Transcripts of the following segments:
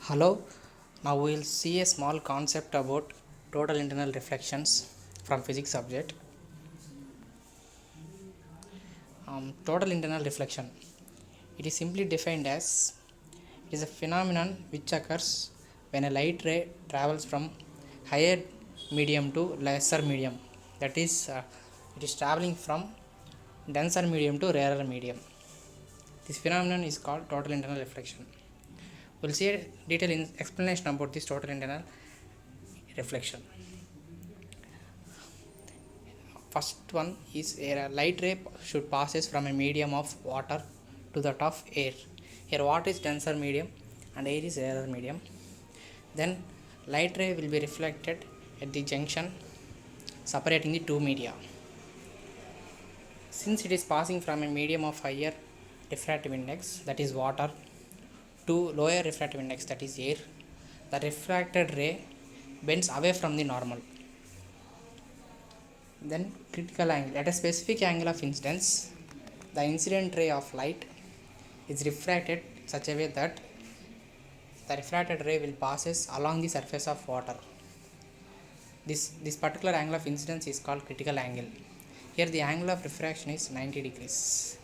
Hello, now we will see a small concept about total internal reflections from physics subject. Total internal reflection. It is simply defined as it is a phenomenon which occurs when a light ray travels from higher medium to lesser medium. That is, it is traveling from denser medium to rarer medium. This phenomenon is called total internal reflection. We'll see a detailed explanation about this total internal reflection. First one is a light ray should passes from a medium of water to that of air. Here water is denser medium and air is rarer medium. Then light ray will be reflected at the junction separating the two media. Since it is passing from a medium of higher refractive index, that is water, to lower refractive index, that is air, the refracted ray bends away from the normal. Then critical angle. At a specific angle of incidence, the incident ray of light is refracted such a way that the refracted ray will passes along the surface of water. This particular angle of incidence is called critical angle. Here the angle of refraction is 90 degrees.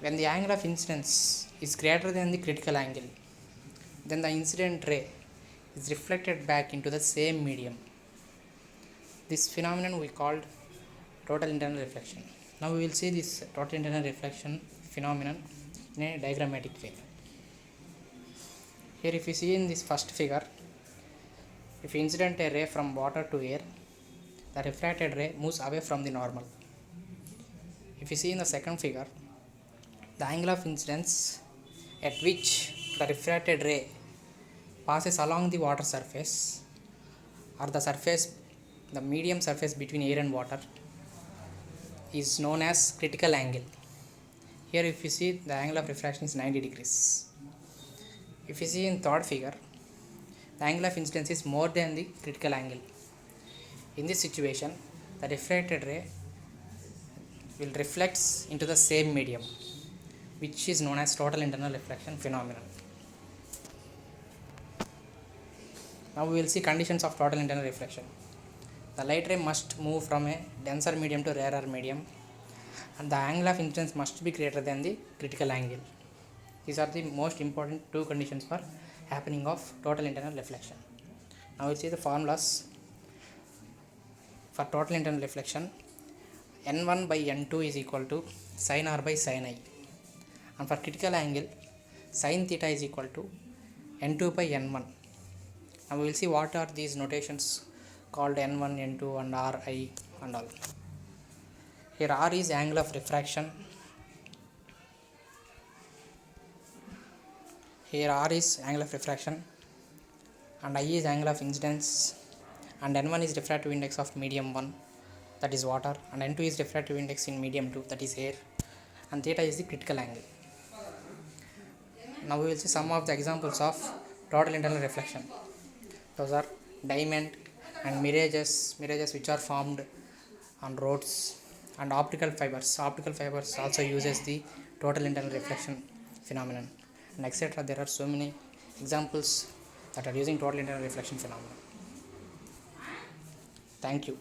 When the angle of incidence is greater than the critical angle, then the incident ray is reflected back into the same medium. This phenomenon we called total internal reflection. Now we will see this total internal reflection phenomenon in a diagrammatic way. Here if you see in this first figure, if you incident a ray from water to air, the refracted ray moves away from the normal. If you see in the second figure, the angle of incidence at which the refracted ray passes along the water surface or the medium surface between air and water is known as critical angle. Here if you see, the angle of refraction is 90 degrees. If you see in third figure, the angle of incidence is more than the critical angle. In this situation, the refracted ray will reflects into the same medium, which is known as total internal reflection phenomenon. Now we will see conditions of total internal reflection. The light ray must move from a denser medium to rarer medium, and the angle of incidence must be greater than the critical angle. These are the most important two conditions for happening of total internal reflection. Now we'll see the formulas for total internal reflection. N1 by N2 is equal to sin R by sin I, and for critical angle, sin theta is equal to N2 by N1. Now we will see what are these notations called N1, N2 and Ri and all. Here R is angle of refraction. Here R is angle of refraction and I is angle of incidence, and N1 is refractive index of medium 1, that is water, and N2 is refractive index in medium 2, that is air, and theta is the critical angle. Now we will see some of the examples of total internal reflection. Those are diamond and mirages which are formed on roads, and optical fibers. Optical fibers also uses the total internal reflection phenomenon, and etc. There are so many examples that are using total internal reflection phenomenon. Thank you.